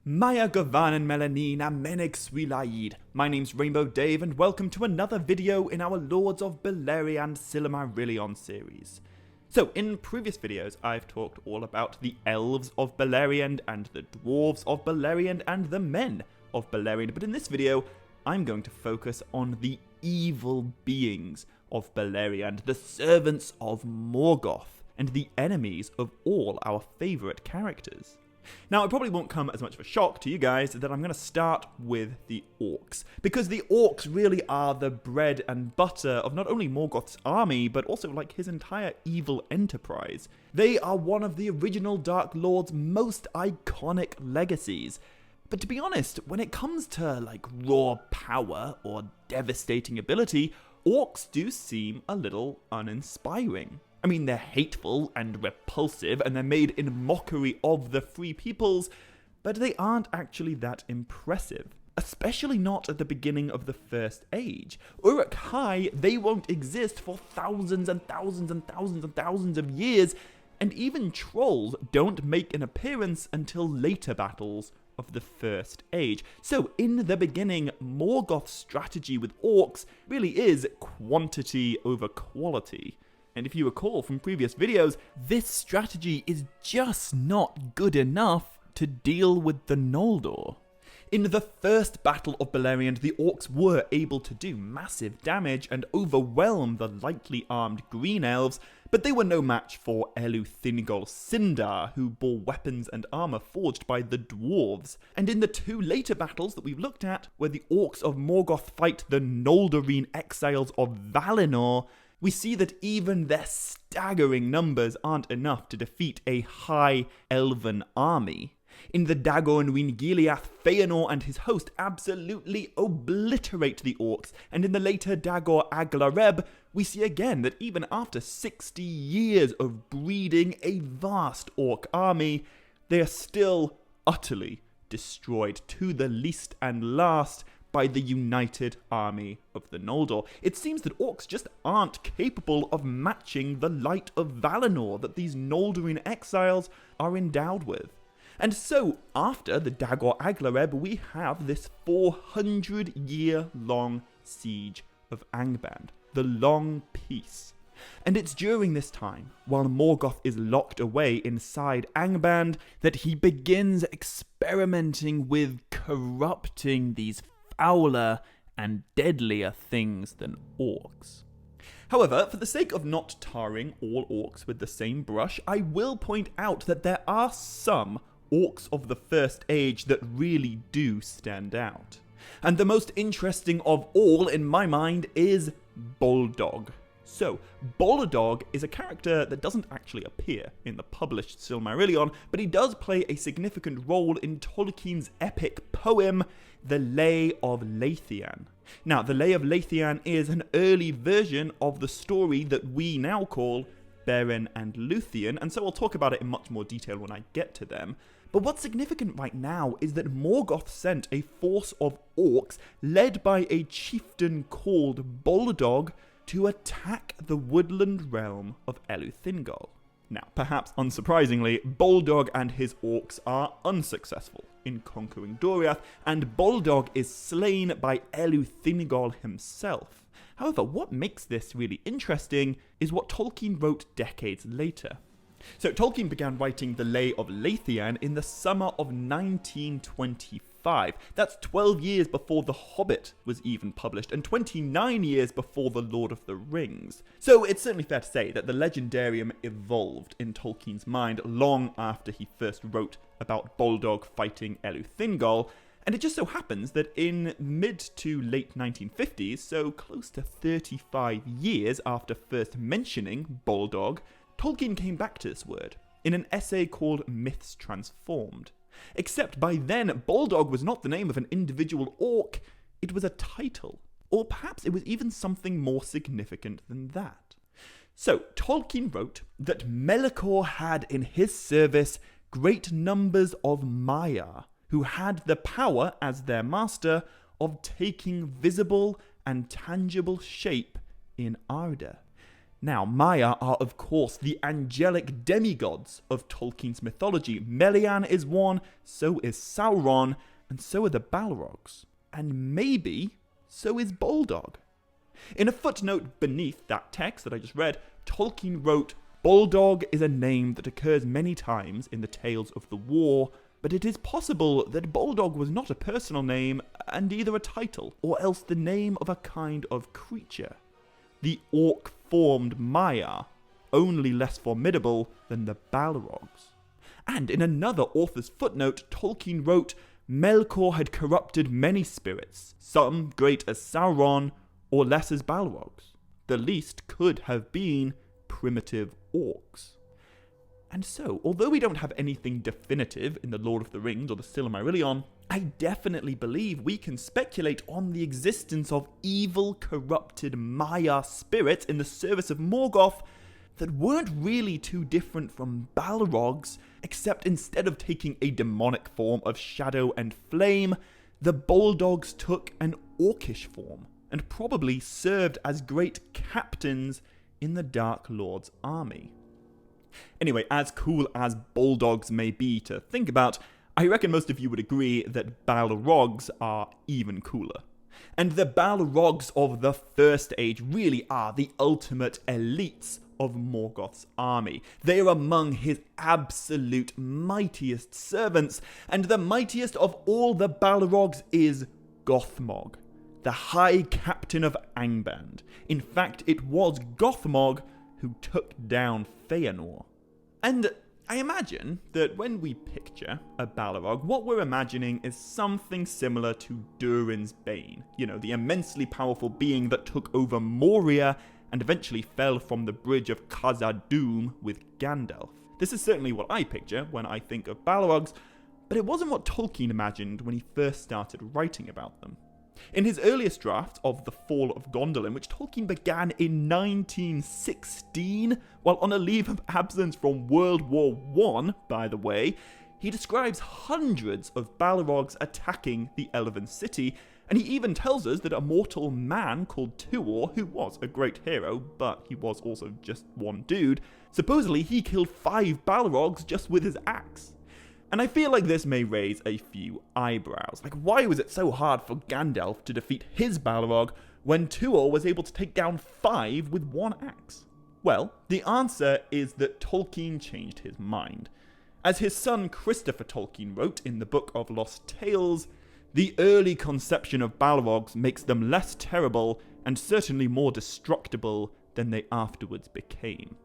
Maya Govanen Melanina Menig Swilaid. My name's Rainbow Dave and welcome to another video in our Lords of Beleriand Silmarillion series. So, in previous videos I've talked all about the elves of Beleriand and the dwarves of Beleriand and the men of Beleriand, but in this video I'm going to focus on the evil beings of Beleriand, the servants of Morgoth, and the enemies of all our favourite characters. Now, it probably won't come as much of a shock to you guys that I'm going to start with the orcs, because the orcs really are the bread and butter of not only Morgoth's army, but also like his entire evil enterprise. They are one of the original Dark Lord's most iconic legacies. But to be honest, when it comes to like raw power or devastating ability, orcs do seem a little uninspiring. I mean, they're hateful and repulsive, and they're made in mockery of the free peoples, but they aren't actually that impressive. Especially not at the beginning of the First Age. Uruk-hai, they won't exist for thousands and thousands and thousands and thousands of years, and even trolls don't make an appearance until later battles of the First Age. So, in the beginning, Morgoth's strategy with orcs really is quantity over quality. And if you recall from previous videos, this strategy is just not good enough to deal with the Noldor. In the first Battle of Beleriand, the orcs were able to do massive damage and overwhelm the lightly armed Green Elves, but they were no match for Eleuthingol Sindar, who bore weapons and armor forged by the dwarves. And in the two later battles that we've looked at, where the orcs of Morgoth fight the Noldorine exiles of Valinor, we see that even their staggering numbers aren't enough to defeat a high elven army. In the Dagon Wingiliath, Feanor and his host absolutely obliterate the orcs, and in the later Dagor Aglareb, we see again that even after 60 years of breeding a vast orc army, they are still utterly destroyed to the least and last by the united army of the Noldor. It seems that orcs just aren't capable of matching the light of Valinor that these Noldorine exiles are endowed with. And so, after the Dagor Aglareb, we have this 400-year-long siege of Angband, the Long Peace. And it's during this time, while Morgoth is locked away inside Angband, that he begins experimenting with corrupting these fouler and deadlier things than orcs. However, for the sake of not tarring all orcs with the same brush, I will point out that there are some orcs of the First Age that really do stand out. And the most interesting of all, in my mind, is Bulldog. So, Bulldogs is a character that doesn't actually appear in the published Silmarillion, but he does play a significant role in Tolkien's epic poem, The Lay of Leithian. Now, The Lay of Leithian is an early version of the story that we now call Beren and Luthien, and so I'll talk about it in much more detail when I get to them. But what's significant right now is that Morgoth sent a force of orcs led by a chieftain called Bulldog to attack the woodland realm of Eleuthingol. Now, perhaps unsurprisingly, Bulldog and his orcs are unsuccessful in conquering Doriath, and Bulldog is slain by Eleuthingol himself. However, what makes this really interesting is what Tolkien wrote decades later. So, Tolkien began writing The Lay of Leithian in the summer of 1925. That's 12 years before The Hobbit was even published, and 29 years before The Lord of the Rings. So it's certainly fair to say that the legendarium evolved in Tolkien's mind long after he first wrote about Bulldog fighting Eleuthingol, and it just so happens that in mid to late 1950s, so close to 35 years after first mentioning Bulldog, Tolkien came back to this word in an essay called Myths Transformed. Except by then, Bulldog was not the name of an individual orc, it was a title. Or perhaps it was even something more significant than that. So, Tolkien wrote that Melkor had in his service great numbers of Maiar, who had the power, as their master, of taking visible and tangible shape in Arda. Now, Maiar are of course the angelic demigods of Tolkien's mythology. Mellyn is one, so is Sauron, and so are the Balrogs. And maybe so is Bulldog. In a footnote beneath that text that I just read, Tolkien wrote, "Bulldog is a name that occurs many times in the Tales of the War, but it is possible that Bulldog was not a personal name and either a title, or else the name of a kind of creature. The orc-formed Maiar, only less formidable than the Balrogs." And in another author's footnote, Tolkien wrote, "Melkor had corrupted many spirits, some great as Sauron, or less as Balrogs. The least could have been primitive orcs." And so, although we don't have anything definitive in The Lord of the Rings or the Silmarillion, I definitely believe we can speculate on the existence of evil, corrupted Maiar spirits in the service of Morgoth that weren't really too different from Balrogs, except instead of taking a demonic form of shadow and flame, the Bulldogs took an orcish form, and probably served as great captains in the Dark Lord's army. Anyway, as cool as Bulldogs may be to think about, I reckon most of you would agree that Balrogs are even cooler. And the Balrogs of the First Age really are the ultimate elites of Morgoth's army. They are among his absolute mightiest servants, and the mightiest of all the Balrogs is Gothmog, the High Captain of Angband. In fact, it was Gothmog who took down Feanor. And I imagine that when we picture a Balrog, what we're imagining is something similar to Durin's Bane. You know, the immensely powerful being that took over Moria and eventually fell from the bridge of Khazad-dûm with Gandalf. This is certainly what I picture when I think of Balrogs, but it wasn't what Tolkien imagined when he first started writing about them. In his earliest draft of The Fall of Gondolin, which Tolkien began in 1916, while on a leave of absence from World War I, by the way, he describes hundreds of Balrogs attacking the Elven city, and he even tells us that a mortal man called Tuor, who was a great hero, but he was also just one dude, supposedly he killed 5 Balrogs just with his axe. And I feel like this may raise a few eyebrows. Like, why was it so hard for Gandalf to defeat his Balrog when Tuor was able to take down 5 with one axe? Well, the answer is that Tolkien changed his mind. As his son Christopher Tolkien wrote in the Book of Lost Tales, "The early conception of Balrogs makes them less terrible and certainly more destructible than they afterwards became."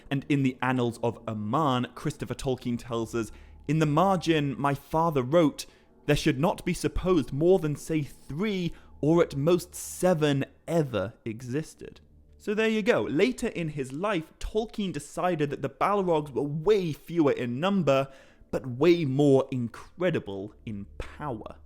And in the Annals of Aman, Christopher Tolkien tells us, "In the margin, my father wrote, there should not be supposed more than, say, 3 or at most 7 ever existed." So there you go. Later in his life, Tolkien decided that the Balrogs were way fewer in number, but way more incredible in power.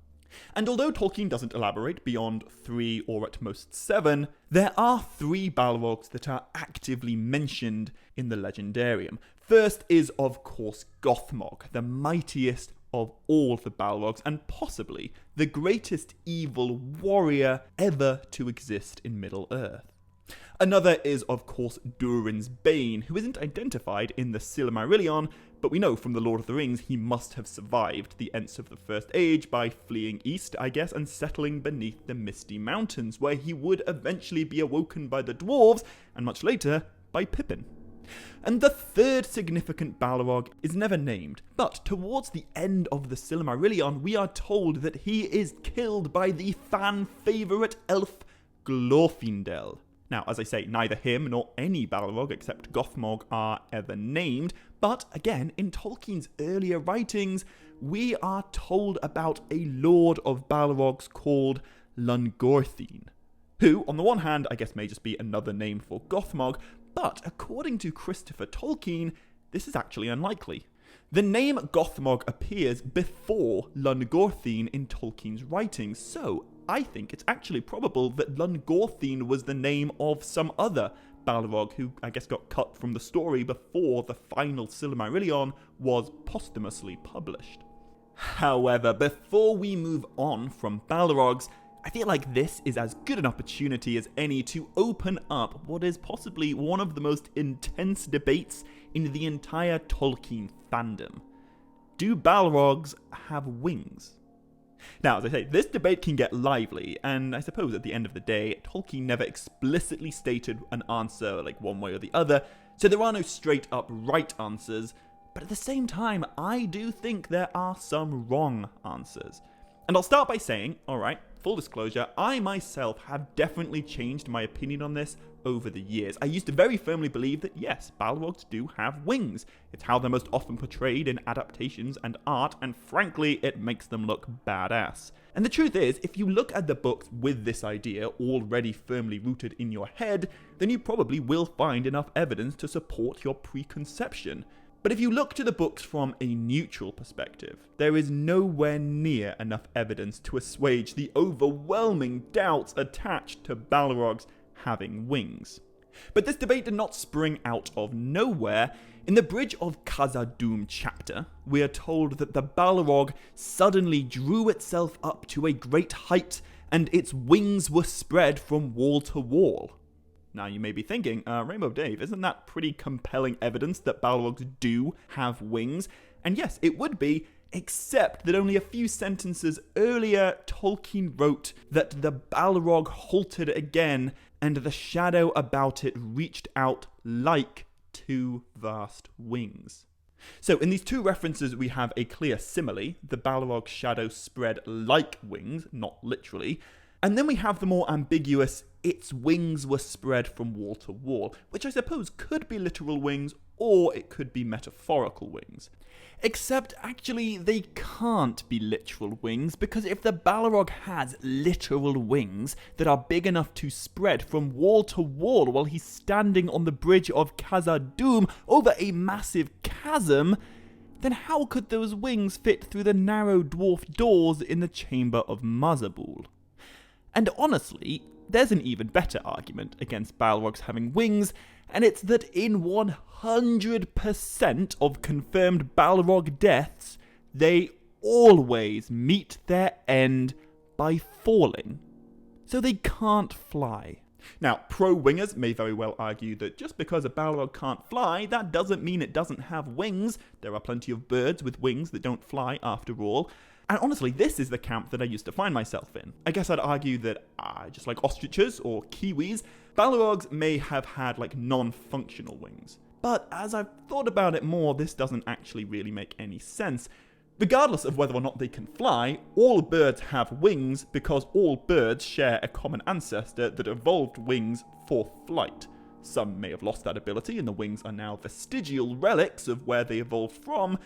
And although Tolkien doesn't elaborate beyond 3 or at most 7, there are 3 Balrogs that are actively mentioned in the Legendarium. First is, of course, Gothmog, the mightiest of all the Balrogs, and possibly the greatest evil warrior ever to exist in Middle-earth. Another is, of course, Durin's Bane, who isn't identified in the Silmarillion, but we know from The Lord of the Rings he must have survived the Ents of the First Age by fleeing east, I guess, and settling beneath the Misty Mountains, where he would eventually be awoken by the dwarves, and much later, by Pippin. And the third significant Balrog is never named, but towards the end of the Silmarillion, we are told that he is killed by the fan-favourite elf Glorfindel. Now, as I say, neither him nor any Balrog except Gothmog are ever named, but again, in Tolkien's earlier writings, we are told about a Lord of Balrogs called Llangorthine, who, on the one hand, I guess may just be another name for Gothmog, but according to Christopher Tolkien, this is actually unlikely. The name Gothmog appears before Llangorthine in Tolkien's writings, so I think it's actually probable that Llangorthine was the name of some other Balrog who I guess got cut from the story before the final Silmarillion was posthumously published. However, before we move on from Balrogs, I feel like this is as good an opportunity as any to open up what is possibly one of the most intense debates in the entire Tolkien fandom. Do Balrogs have wings? Now, as I say, this debate can get lively, and I suppose at the end of the day, Tolkien never explicitly stated an answer like one way or the other, so there are no straight up right answers, but at the same time, I do think there are some wrong answers. And I'll start by saying, alright, full disclosure, I myself have definitely changed my opinion on this over the years. I used to very firmly believe that yes, Balrogs do have wings. It's how they're most often portrayed in adaptations and art, and frankly, it makes them look badass. And the truth is, if you look at the books with this idea already firmly rooted in your head, then you probably will find enough evidence to support your preconception. But if you look to the books from a neutral perspective, there is nowhere near enough evidence to assuage the overwhelming doubts attached to Balrogs having wings. But this debate did not spring out of nowhere. In the Bridge of Khazad-dûm chapter, we are told that the Balrog suddenly drew itself up to a great height, and its wings were spread from wall to wall. Now you may be thinking, Rainbow Dave, isn't that pretty compelling evidence that Balrogs do have wings? And yes, it would be, except that only a few sentences earlier, Tolkien wrote that the Balrog halted again, and the shadow about it reached out like two vast wings. So in these two references we have a clear simile, the Balrog's shadow spread like wings, not literally, and then we have the more ambiguous, its wings were spread from wall to wall, which I suppose could be literal wings, or it could be metaphorical wings. Except, actually, they can't be literal wings, because if the Balrog has literal wings that are big enough to spread from wall to wall while he's standing on the Bridge of Khazad-dûm over a massive chasm, then how could those wings fit through the narrow dwarf doors in the Chamber of Mazabul? And honestly, there's an even better argument against Balrogs having wings, and it's that in 100% of confirmed Balrog deaths, they always meet their end by falling. So they can't fly. Now, pro-wingers may very well argue that just because a Balrog can't fly, that doesn't mean it doesn't have wings. There are plenty of birds with wings that don't fly after all. And honestly, this is the camp that I used to find myself in. I guess I'd argue that, just like ostriches or kiwis, Balrogs may have had like non-functional wings. But as I've thought about it more, this doesn't actually really make any sense. Regardless of whether or not they can fly, all birds have wings because all birds share a common ancestor that evolved wings for flight. Some may have lost that ability and the wings are now vestigial relics of where they evolved from,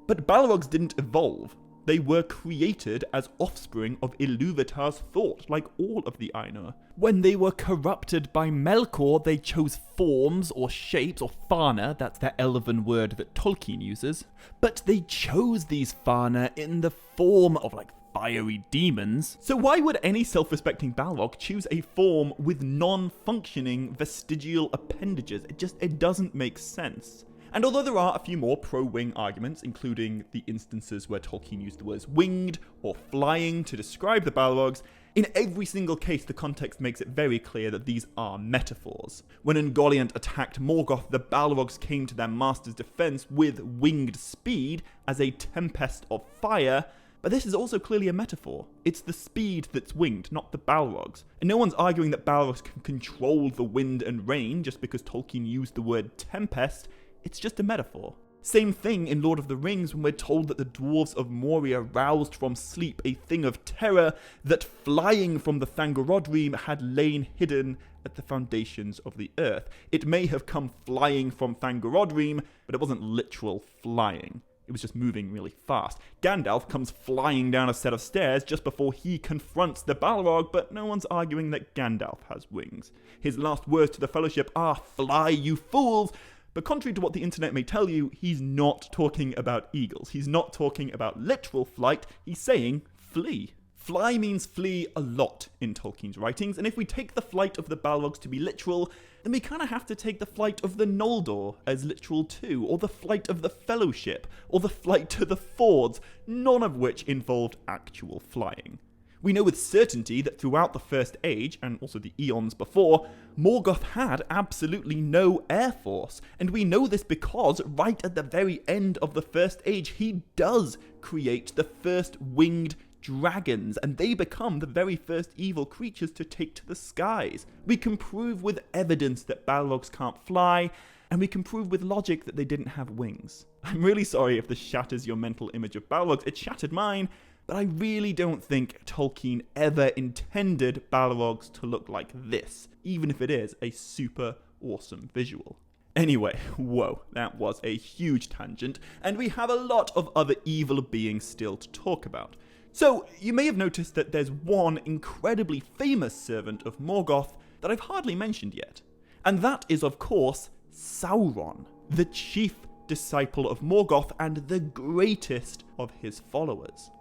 but Balrogs didn't evolve. They were created as offspring of Ilúvatar's thought, like all of the Ainur. When they were corrupted by Melkor, they chose forms or shapes, or fana, that's the elven word that Tolkien uses. But they chose these fana in the form of like fiery demons. So why would any self-respecting Balrog choose a form with non-functioning vestigial appendages? It doesn't make sense. And although there are a few more pro-wing arguments, including the instances where Tolkien used the words winged or flying to describe the Balrogs, in every single case the context makes it very clear that these are metaphors. When Ungoliant attacked Morgoth, the Balrogs came to their master's defense with winged speed as a tempest of fire, but this is also clearly a metaphor. It's the speed that's winged, not the Balrogs. And no one's arguing that Balrogs can control the wind and rain just because Tolkien used the word tempest. It's just a metaphor. Same thing in Lord of the Rings when we're told that the dwarves of Moria roused from sleep a thing of terror that flying from the Thangorodrim had lain hidden at the foundations of the earth. It may have come flying from Thangorodrim, but it wasn't literal flying. It was just moving really fast. Gandalf comes flying down a set of stairs just before he confronts the Balrog, but no one's arguing that Gandalf has wings. His last words to the Fellowship are, "Fly, you fools!" But contrary to what the internet may tell you, he's not talking about eagles. He's not talking about literal flight. He's saying flee. Fly means flee a lot in Tolkien's writings, and if we take the flight of the Balrogs to be literal, then we kind of have to take the flight of the Noldor as literal too, or the flight of the Fellowship, or the flight to the Fords, none of which involved actual flying. We know with certainty that throughout the First Age, and also the eons before, Morgoth had absolutely no air force, and we know this because right at the very end of the First Age, he does create the first winged dragons, and they become the very first evil creatures to take to the skies. We can prove with evidence that Balrogs can't fly, and we can prove with logic that they didn't have wings. I'm really sorry if this shatters your mental image of Balrogs, it shattered mine, but I really don't think Tolkien ever intended Balrogs to look like this, even if it is a super awesome visual. Anyway, whoa, that was a huge tangent, and we have a lot of other evil beings still to talk about. So, you may have noticed that there's one incredibly famous servant of Morgoth that I've hardly mentioned yet, and that is, of course, Sauron, the chief disciple of Morgoth and the greatest of his followers.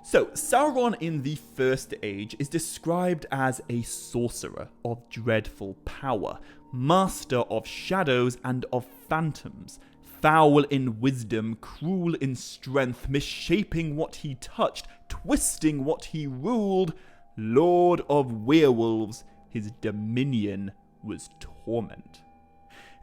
So, Sauron in the First Age is described as a sorcerer of dreadful power, master of shadows and of phantoms, foul in wisdom, cruel in strength, misshaping what he touched, twisting what he ruled, lord of werewolves, his dominion was torment.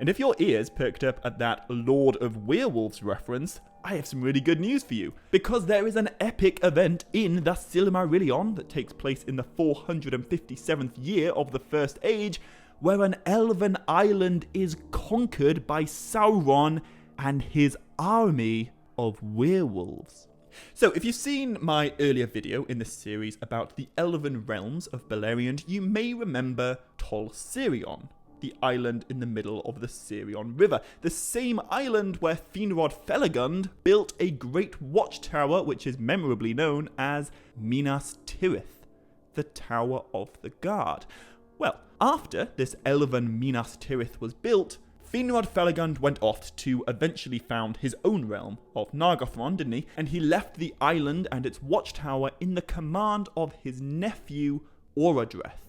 And if your ears perked up at that Lord of Werewolves reference, I have some really good news for you, because there is an epic event in the Silmarillion that takes place in the 457th year of the First Age, where an elven island is conquered by Sauron and his army of werewolves. So, if you've seen my earlier video in this series about the elven realms of Beleriand, you may remember Tol Sirion, the island in the middle of the Sirion River, the same island where Finrod Felagund built a great watchtower which is memorably known as Minas Tirith, the Tower of the Guard. Well, after this elven Minas Tirith was built, Finrod Felagund went off to eventually found his own realm of Nargothrond, didn't he? And he left the island and its watchtower in the command of his nephew, Orodreth.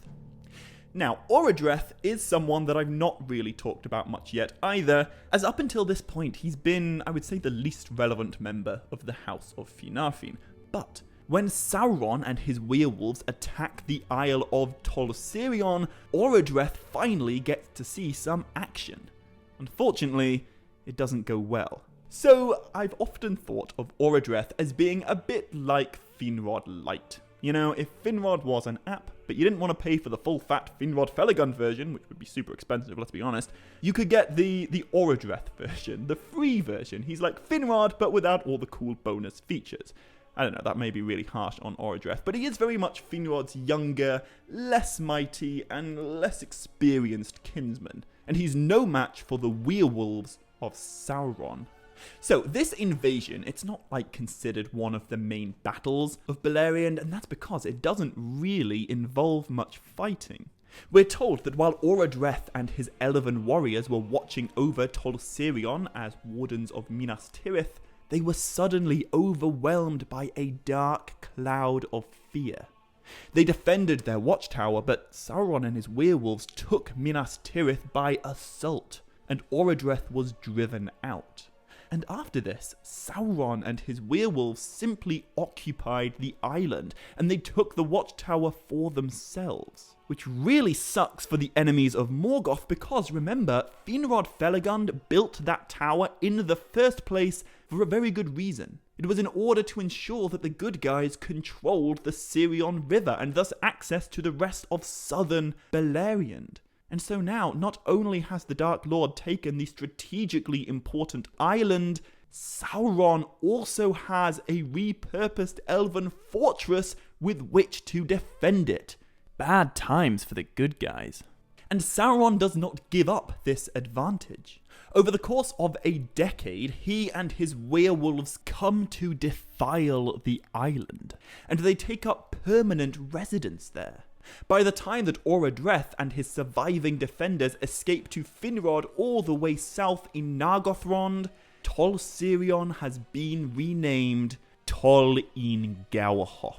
Now, Orodreth is someone that I've not really talked about much yet either, as up until this point he's been, I would say, the least relevant member of the House of Finarfin. But when Sauron and his werewolves attack the Isle of Tol Sirion, Orodreth finally gets to see some action. Unfortunately, it doesn't go well. So, I've often thought of Orodreth as being a bit like Finrod Light. You know, if Finrod was an app, but you didn't want to pay for the full-fat Finrod Felagund version, which would be super expensive, let's be honest, you could get the Orodreth version, the free version. He's like Finrod, but without all the cool bonus features. I don't know, that may be really harsh on Orodreth, but he is very much Finrod's younger, less mighty, and less experienced kinsman. And he's no match for the werewolves of Sauron. So, this invasion, it's not like considered one of the main battles of Beleriand, and that's because it doesn't really involve much fighting. We're told that while Orodreth and his elven warriors were watching over Tol Sirion as wardens of Minas Tirith, they were suddenly overwhelmed by a dark cloud of fear. They defended their watchtower, but Sauron and his werewolves took Minas Tirith by assault, and Orodreth was driven out. And after this, Sauron and his werewolves simply occupied the island, and they took the watchtower for themselves. Which really sucks for the enemies of Morgoth, because remember, Finrod Felagund built that tower in the first place for a very good reason. It was in order to ensure that the good guys controlled the Sirion River, and thus access to the rest of southern Beleriand. And so now, not only has the Dark Lord taken the strategically important island, Sauron also has a repurposed elven fortress with which to defend it. Bad times for the good guys. And Sauron does not give up this advantage. Over the course of a decade, he and his werewolves come to defile the island, and they take up permanent residence there. By the time that Orodreth and his surviving defenders escape to Finrod all the way south in Nargothrond, Tol Sirion has been renamed Tol in Gawrhoth,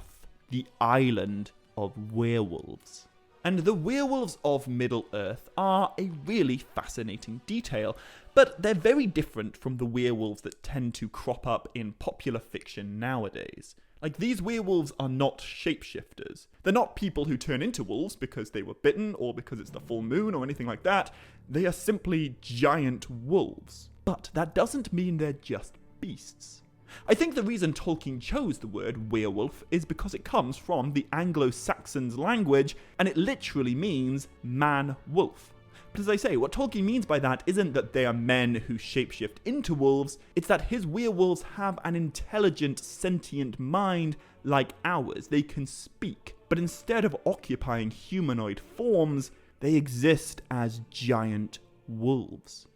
the Island of Werewolves. And the werewolves of Middle-earth are a really fascinating detail, but they're very different from the werewolves that tend to crop up in popular fiction nowadays. Like, these werewolves are not shapeshifters. They're not people who turn into wolves because they were bitten or because it's the full moon or anything like that. They are simply giant wolves. But that doesn't mean they're just beasts. I think the reason Tolkien chose the word werewolf is because it comes from the Anglo-Saxons language, and it literally means man-wolf. But as I say, what Tolkien means by that isn't that they are men who shapeshift into wolves, it's that his werewolves have an intelligent, sentient mind like ours. They can speak, but instead of occupying humanoid forms, they exist as giant wolves.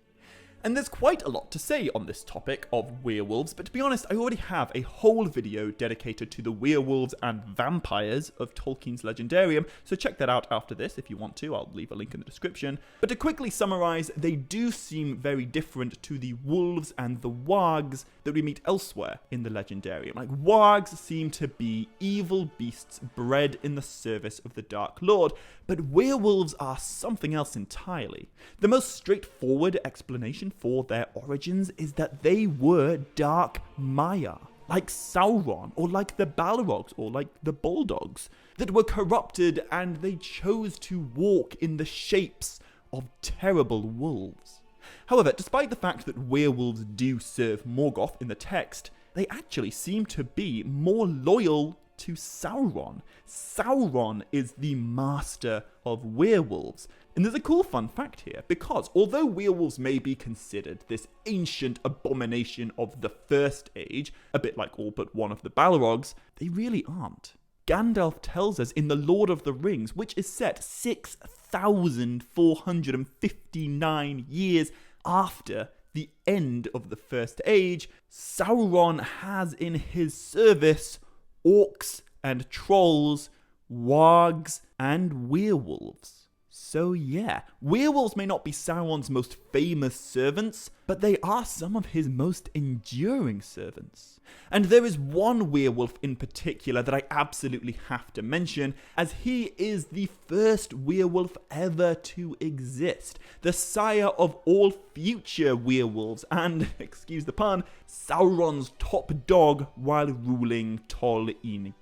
And there's quite a lot to say on this topic of werewolves, but to be honest, I already have a whole video dedicated to the werewolves and vampires of Tolkien's Legendarium, so check that out after this if you want to. I'll leave a link in the description. But to quickly summarize, they do seem very different to the wolves and the wargs that we meet elsewhere in the Legendarium. Like, wargs seem to be evil beasts bred in the service of the Dark Lord, but werewolves are something else entirely. The most straightforward explanation for their origins is that they were Orc Maiar, like Sauron, or like the Balrogs, or like the Bulldogs, that were corrupted and they chose to walk in the shapes of terrible wolves. However, despite the fact that werewolves do serve Morgoth in the text, they actually seem to be more loyal to Sauron. Sauron is the master of werewolves. And there's a cool fun fact here, because although werewolves may be considered this ancient abomination of the First Age, a bit like all but one of the Balrogs, they really aren't. Gandalf tells us in The Lord of the Rings, which is set 6,459 years after the end of the First Age, Sauron has in his service orcs and trolls, wargs and werewolves. So yeah, werewolves may not be Sauron's most famous servants, but they are some of his most enduring servants. And there is one werewolf in particular that I absolutely have to mention, as he is the first werewolf ever to exist, the sire of all future werewolves, and, excuse the pun, Sauron's top dog while ruling Tol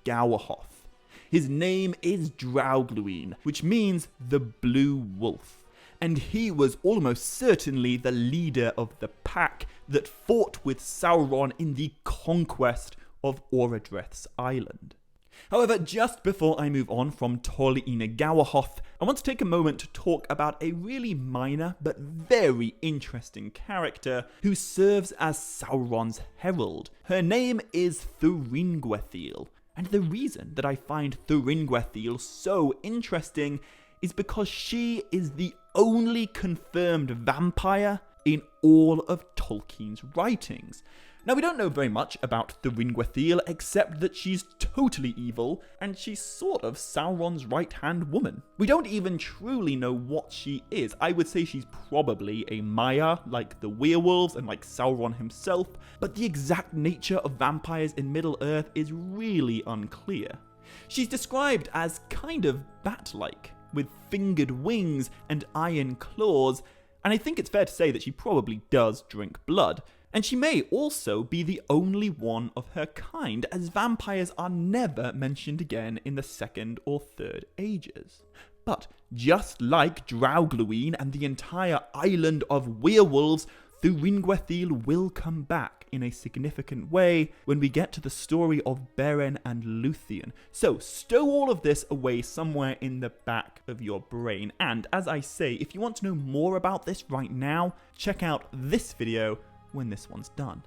Gawahoth. His name is Glaurung, which means the Blue Wolf, and he was almost certainly the leader of the pack that fought with Sauron in the conquest of Orodreth's island. However, just before I move on from Tol Gawahoth, I want to take a moment to talk about a really minor but very interesting character who serves as Sauron's herald. Her name is Thuringwethil. And the reason that I find Thuringwethil so interesting is because she is the only confirmed vampire in all of Tolkien's writings. Now, we don't know very much about Thuringwethil except that she's totally evil and she's sort of Sauron's right-hand woman. We don't even truly know what she is. I would say she's probably a Maiar, like the werewolves and like Sauron himself, but the exact nature of vampires in Middle-earth is really unclear. She's described as kind of bat-like, with fingered wings and iron claws, and I think it's fair to say that she probably does drink blood. And she may also be the only one of her kind, as vampires are never mentioned again in the Second or Third Ages. But just like Glaurung and the entire island of werewolves, Thuringwethil will come back in a significant way when we get to the story of Beren and Luthien. So stow all of this away somewhere in the back of your brain. And as I say, if you want to know more about this right now, check out this video when this one's done.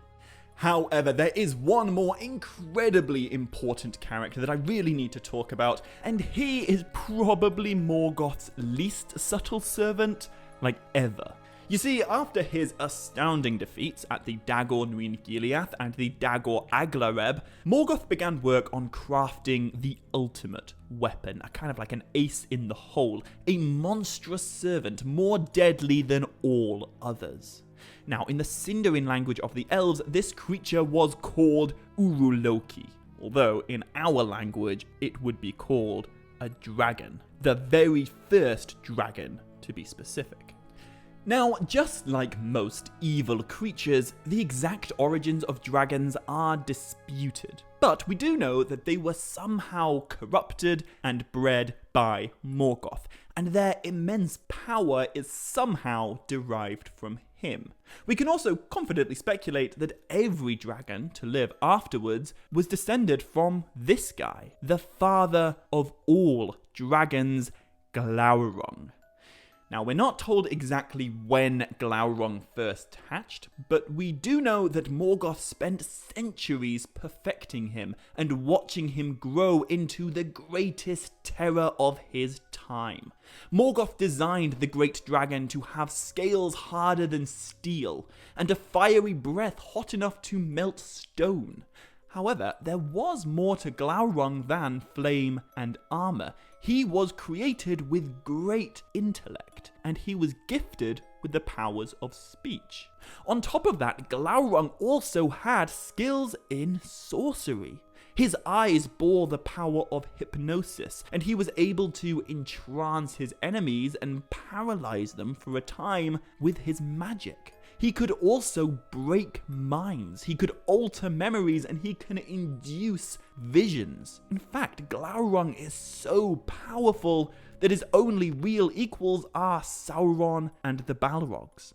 However, there is one more incredibly important character that I really need to talk about, and he is probably Morgoth's least subtle servant, like ever. You see, after his astounding defeats at the Dagor Nuin Gileath and the Dagor Aglareb, Morgoth began work on crafting the ultimate weapon, a kind of like an ace in the hole, a monstrous servant more deadly than all others. Now, in the Sindarin language of the elves, this creature was called Uruloki, although in our language it would be called a dragon, the very first dragon to be specific. Now, just like most evil creatures, the exact origins of dragons are disputed. But we do know that they were somehow corrupted and bred by Morgoth, and their immense power is somehow derived from him. We can also confidently speculate that every dragon to live afterwards was descended from this guy, the father of all dragons, Glaurung. Now, we're not told exactly when Glaurung first hatched, but we do know that Morgoth spent centuries perfecting him and watching him grow into the greatest terror of his time. Morgoth designed the great dragon to have scales harder than steel, and a fiery breath hot enough to melt stone. However, there was more to Glaurung than flame and armor. He was created with great intellect, and he was gifted with the powers of speech. On top of that, Glaurung also had skills in sorcery. His eyes bore the power of hypnosis, and he was able to entrance his enemies and paralyze them for a time with his magic. He could also break minds, he could alter memories, and he can induce visions. In fact, Glaurung is so powerful that his only real equals are Sauron and the Balrogs.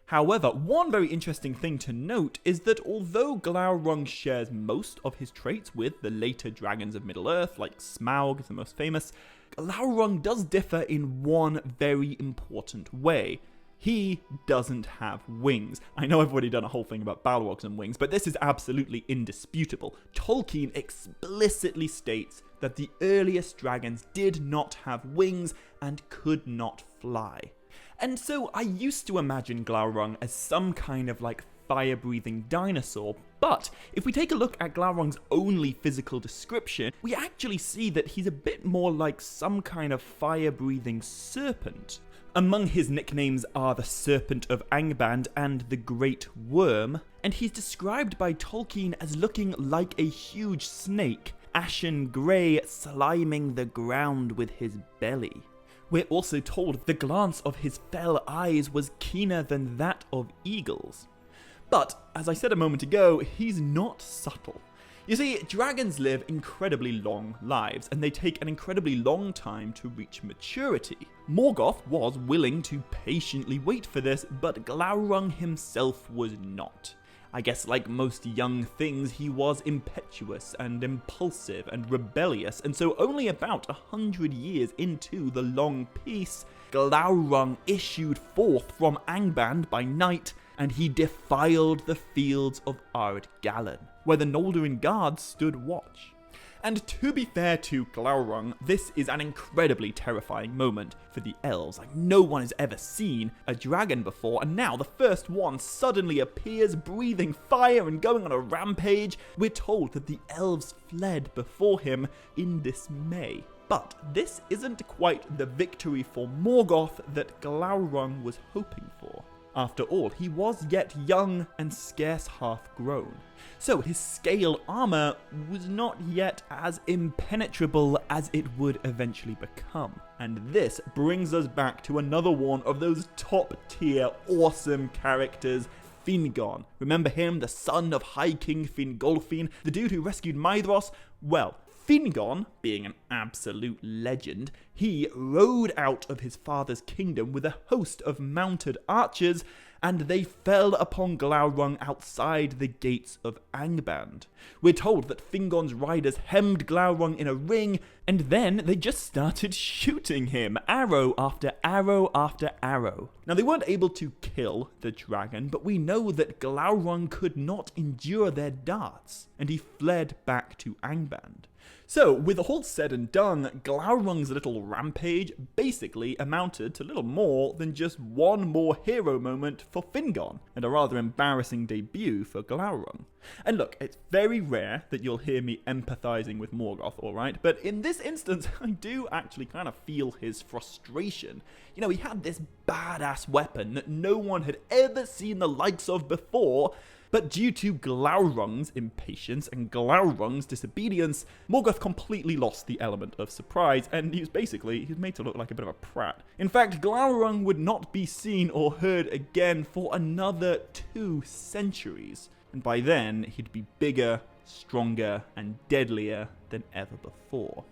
However, one very interesting thing to note is that although Glaurung shares most of his traits with the later dragons of Middle-earth, like Smaug is the most famous, Glaurung does differ in one very important way. He doesn't have wings. I know I've already done a whole thing about Balrogs and wings, but this is absolutely indisputable. Tolkien explicitly states that the earliest dragons did not have wings and could not fly. And so I used to imagine Glaurung as some kind of like fire-breathing dinosaur, but if we take a look at Glaurung's only physical description, we actually see that he's a bit more like some kind of fire-breathing serpent. Among his nicknames are the Serpent of Angband and the Great Worm, and he's described by Tolkien as looking like a huge snake, ashen grey, sliming the ground with his belly. We're also told the glance of his fell eyes was keener than that of eagles. But, as I said a moment ago, he's not subtle. You see, dragons live incredibly long lives, and they take an incredibly long time to reach maturity. Morgoth was willing to patiently wait for this, but Glaurung himself was not. I guess like most young things, he was impetuous and impulsive and rebellious, and so only about 100 years into the long peace, Glaurung issued forth from Angband by night, and he defiled the fields of Ardgallan, where the Noldorin guards stood watch. And to be fair to Glaurung, this is an incredibly terrifying moment for the elves. Like, no one has ever seen a dragon before, and now the first one suddenly appears, breathing fire and going on a rampage. We're told that the elves fled before him in dismay. But this isn't quite the victory for Morgoth that Glaurung was hoping for. After all, he was yet young and scarce half grown, so his scale armor was not yet as impenetrable as it would eventually become. And this brings us back to another one of those top tier awesome characters, Fingon. Remember him, the son of High King Fingolfin, the dude who rescued Maedhros? Well, Fingon, being an absolute legend, he rode out of his father's kingdom with a host of mounted archers, and they fell upon Glaurung outside the gates of Angband. We're told that Fingon's riders hemmed Glaurung in a ring, and then they just started shooting him, arrow after arrow after arrow. Now, they weren't able to kill the dragon, but we know that Glaurung could not endure their darts, and he fled back to Angband. So, with all said and done, Glaurung's little rampage basically amounted to little more than just one more hero moment for Fingon, and a rather embarrassing debut for Glaurung. And look, it's very rare that you'll hear me empathizing with Morgoth, alright? But in this instance, I do actually kind of feel his frustration. You know, he had this badass weapon that no one had ever seen the likes of before, But due to Glaurung's impatience and Glaurung's disobedience, Morgoth completely lost the element of surprise, and he was made to look like a bit of a prat. In fact, Glaurung would not be seen or heard again for another 2 centuries. And by then, he'd be bigger, stronger, and deadlier than ever before.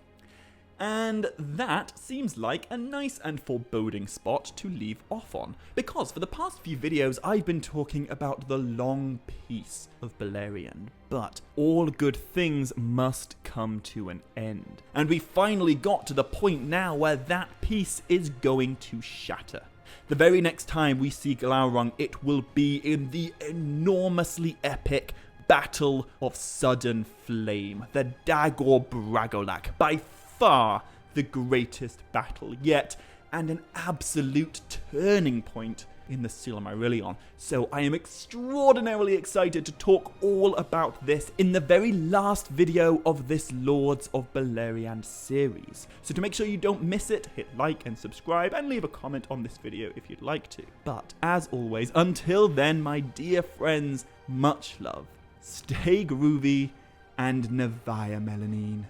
And that seems like a nice and foreboding spot to leave off on, because for the past few videos I've been talking about the long peace of Beleriand, but all good things must come to an end. And we finally got to the point now where that peace is going to shatter. The very next time we see Glaurung, it will be in the enormously epic Battle of Sudden Flame, the Dagor Bragolak, by far the greatest battle yet, and an absolute turning point in the Silmarillion. So I am extraordinarily excited to talk all about this in the very last video of this Lords of Beleriand series. So to make sure you don't miss it, hit like and subscribe and leave a comment on this video if you'd like to. But as always, until then, my dear friends, much love, stay groovy, and navaer mellyn.